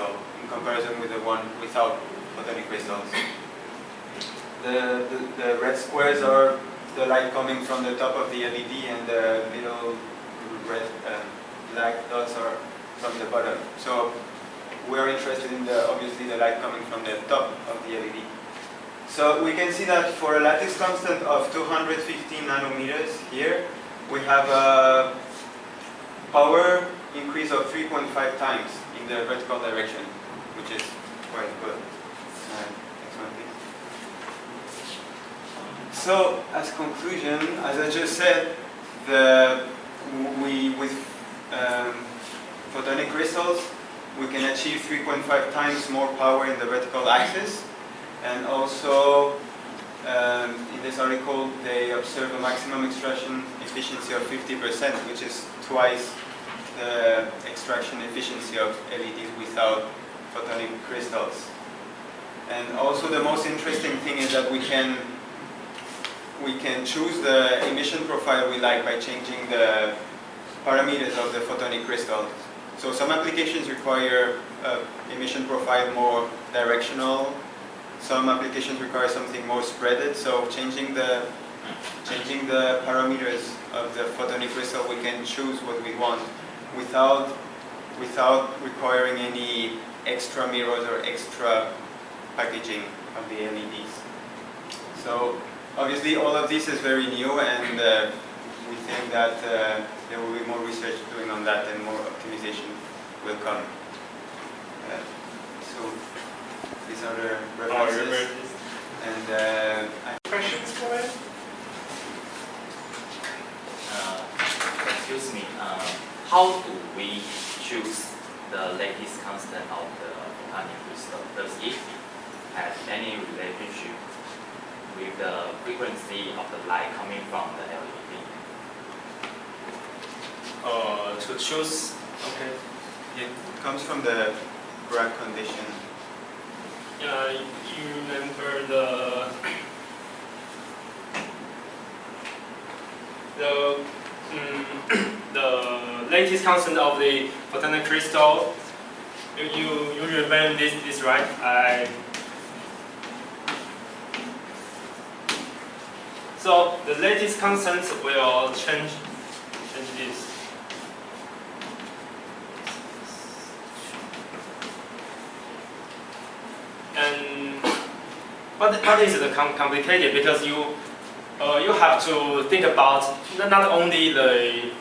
crystal in comparison with the one without photonic crystals. The red squares are the light coming from the top of the LED, and the little red black dots are from the bottom. So we're interested in obviously the light coming from the top of the LED. So we can see that for a lattice constant of 215 nanometers here, we have a power increase of 3.5 times in the vertical direction, which is quite good. Next one, please. So, as conclusion, as I just said, with photonic crystals, we can achieve 3.5 times more power in the vertical axis. And also, in this article, they observe a maximum extraction efficiency of 50%, which is twice the extraction efficiency of LEDs without photonic crystals. And also, the most interesting thing is that we can choose the emission profile we like by changing the parameters of the photonic crystal. So some applications require emission profile more directional. Some applications require something more spreaded. So changing the parameters of the photonic crystal, we can choose what we want without requiring any extra mirrors or extra packaging of the LEDs. So obviously all of this is very new, and we think that there will be more research doing on that, and more optimization will come. So these are the references. And questions for it? Excuse me. How do we choose the lattice constant of the photonic crystal? Does it have any relationship with the frequency of the light coming from the LED? To choose, okay. it comes from the Bragg condition. You remember the lattice constant of the photonic crystal. You remember this right? So the lattice constant will change this. And what is the complicated, because you have to think about not only the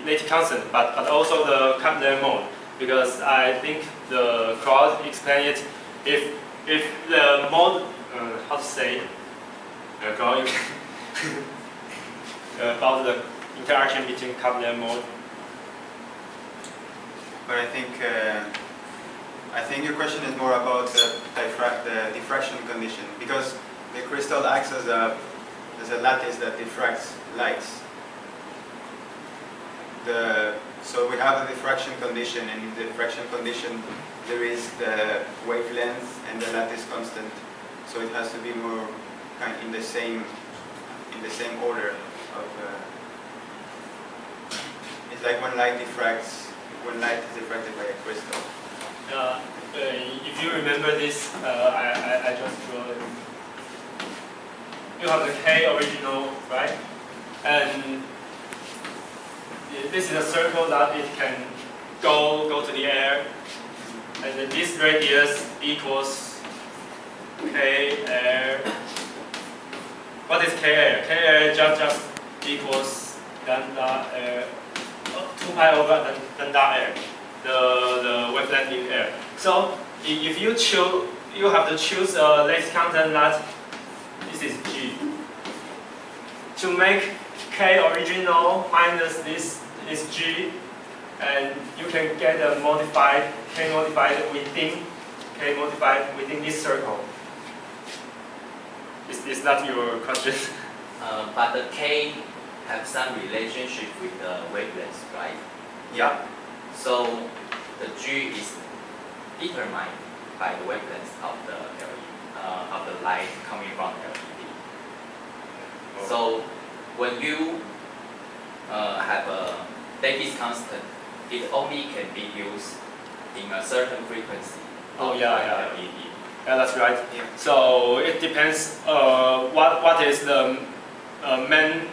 lattice constant but also the Kaplan mode, because I think the Claude explained it. If the mode how to say Claude about the interaction between Kaplan mode. But I think your question is more about the diffraction condition, because the crystal acts as a lattice that diffracts lights. So we have a diffraction condition, and in the diffraction condition there is the wavelength and the lattice constant. So it has to be more kind of in the same order of. It's like when light is diffracted by a crystal. If you remember this, I just draw it. You have the K original, right? And this is a circle that it can go to the air, and then this radius equals K air. What is K air? K air just equals lambda air, 2 pi over lambda air. The wavelength in air. So if you choose, you have to choose a lattice constant that this is G. To make K original minus this is G, and you can get a modified K modified within this circle. Is that your question? But the K have some relationship with the wavelength, right? Yeah. So the G is determined by the wavelength of the LED, of the light coming from LED. Oh. So when you have a lattice constant, it only can be used in a certain frequency. Oh, of yeah, the yeah. LED. Yeah, that's right. Yeah. So it depends. What is the main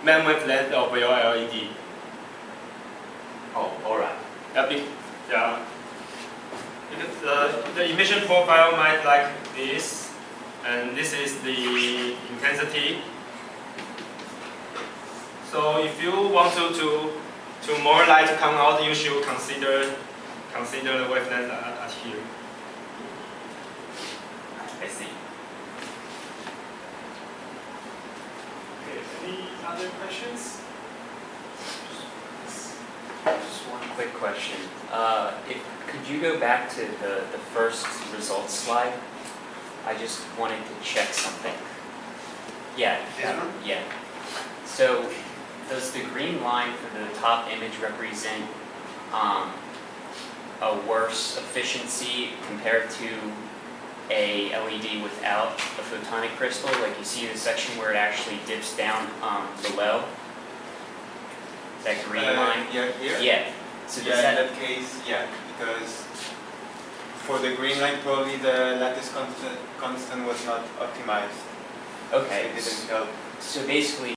wavelength of your LED? Oh, all right. Yeah. Because the emission profile might like this, and this is the intensity. So if you want to more light come out, you should consider the wavelength at here. I see. Okay. Any other questions? Just one quick question. Could you go back to the first results slide? I just wanted to check something. Yeah. This one? Yeah. So, does the green line for the top image represent a worse efficiency compared to a LED without a photonic crystal? Like you see the section where it actually dips down below? That green line? Yeah, here? Yeah. So does Yeah, in that, that case, yeah, because for the green line, probably the lattice constant was not optimized. okay. It didn't help. So basically